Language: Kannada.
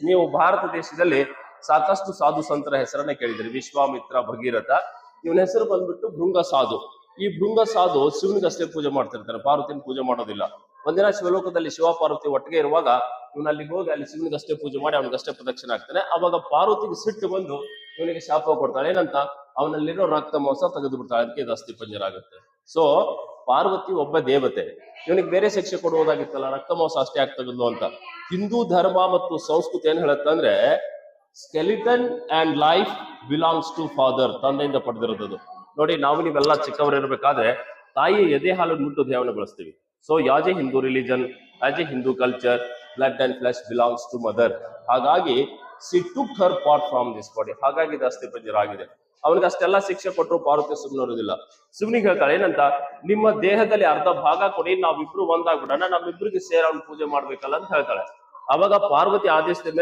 ನೀವು ಭಾರತ ದೇಶದಲ್ಲಿ ಸಾಕಷ್ಟು ಸಾಧು ಸಂತರ ಹೆಸರನ್ನ ಕೇಳಿದ್ರಿ. ವಿಶ್ವಾಮಿತ್ರ, ಭಗೀರಥ. ಇವನ ಹೆಸರು ಬಂದ್ಬಿಟ್ಟು ಭೃಂಗ ಸಾಧು. ಈ ಭೃಂಗ ಸಾಧು ಶಿವನಿಗಷ್ಟೇ ಪೂಜೆ ಮಾಡ್ತಿರ್ತಾನೆ, ಪಾರ್ವತಿನ ಪೂಜೆ ಮಾಡೋದಿಲ್ಲ. ಒಂದಿನ ಶಿವಲೋಕದಲ್ಲಿ ಶಿವ ಪಾರ್ವತಿ ಒಟ್ಟಿಗೆ ಇರುವಾಗ ಇವನು ಅಲ್ಲಿಗೆ ಹೋಗಿ ಅಲ್ಲಿ ಶಿವನಿಗಷ್ಟೇ ಪೂಜೆ ಮಾಡಿ ಅವನಿಗಷ್ಟೇ ಪ್ರದಕ್ಷಿಣೆ ಆಗ್ತಾನೆ. ಅವಾಗ ಪಾರ್ವತಿಗೆ ಸಿಟ್ಟು ಬಂದು ಇವನಿಗೆ ಶಾಪ ಕೊಡ್ತಾಳೆ. ಏನಂತ? ಅವನಲ್ಲಿರೋ ರಕ್ತ ಮಾಂಸ ತೆಗೆದು ಬಿಡ್ತಾಳೆ. ಅದಕ್ಕೆ ಇದು ಅಸ್ಥಿ ಪಂಜರ ಆಗುತ್ತೆ. ಸೊ ಪಾರ್ವತಿ ಒಬ್ಬ ದೇವತೆ, ಇವನಿಗೆ ಬೇರೆ ಶಿಕ್ಷೆ ಕೊಡುವುದಾಗಿತ್ತಲ್ಲ, ರಕ್ತ ಮಾಂಸ ಅಷ್ಟೇ ಯಾಕೆ ತೆಗೆದು ಅಂತ. ಹಿಂದೂ ಧರ್ಮ ಮತ್ತು ಸಂಸ್ಕೃತಿ ಏನ್ ಹೇಳುತ್ತಂದ್ರೆ skeleton and life belongs to father, ತಂದೆಯಿಂದ ಪಡೆದಿರೋದು. ನೋಡಿ, ನಾವು ನೀವೆಲ್ಲ ಚಿಕ್ಕವರಿರ್ಬೇಕಾದ್ರೆ ತಾಯಿ ಎದೆ ಹಾಲು ಮುಟ್ಟು ದೇವನ ಬಳಸ್ತೀವಿ. So as a Hindu religion, as a Hindu culture, blood and flesh belongs to mother. ಹಾಗಾಗಿ she took her part from this body. ಹಾಗಾಗಿ ಇದು ಅಸ್ಥಿ ಪಂಜರ ಆಗಿದೆ. ಅವನಿಗೆ ಅಷ್ಟೆಲ್ಲ ಶಿಕ್ಷೆ ಕೊಟ್ಟರು ಪಾರ್ವತಿ ಸುಮ್ಮನಿರೋದಿಲ್ಲ. ಶಿವನಿಗೆ ಹೇಳ್ತಾಳೆ ಏನಂತ? ನಿಮ್ಮ ದೇಹದಲ್ಲಿ ಅರ್ಧ ಭಾಗ ಕೊಡಿ, ನಾವಿಬ್ರು ಒಂದಾಗ್ಬಿಡೋಣ, ನಮ್ಮಿಬ್ರಿಗೆ ಸೇರಿ ಅವ್ನು ಪೂಜೆ ಮಾಡ್ಬೇಕಲ್ಲ ಅಂತ ಹೇಳ್ತಾಳೆ. ಅವಾಗ ಪಾರ್ವತಿ ಆದೇಶದ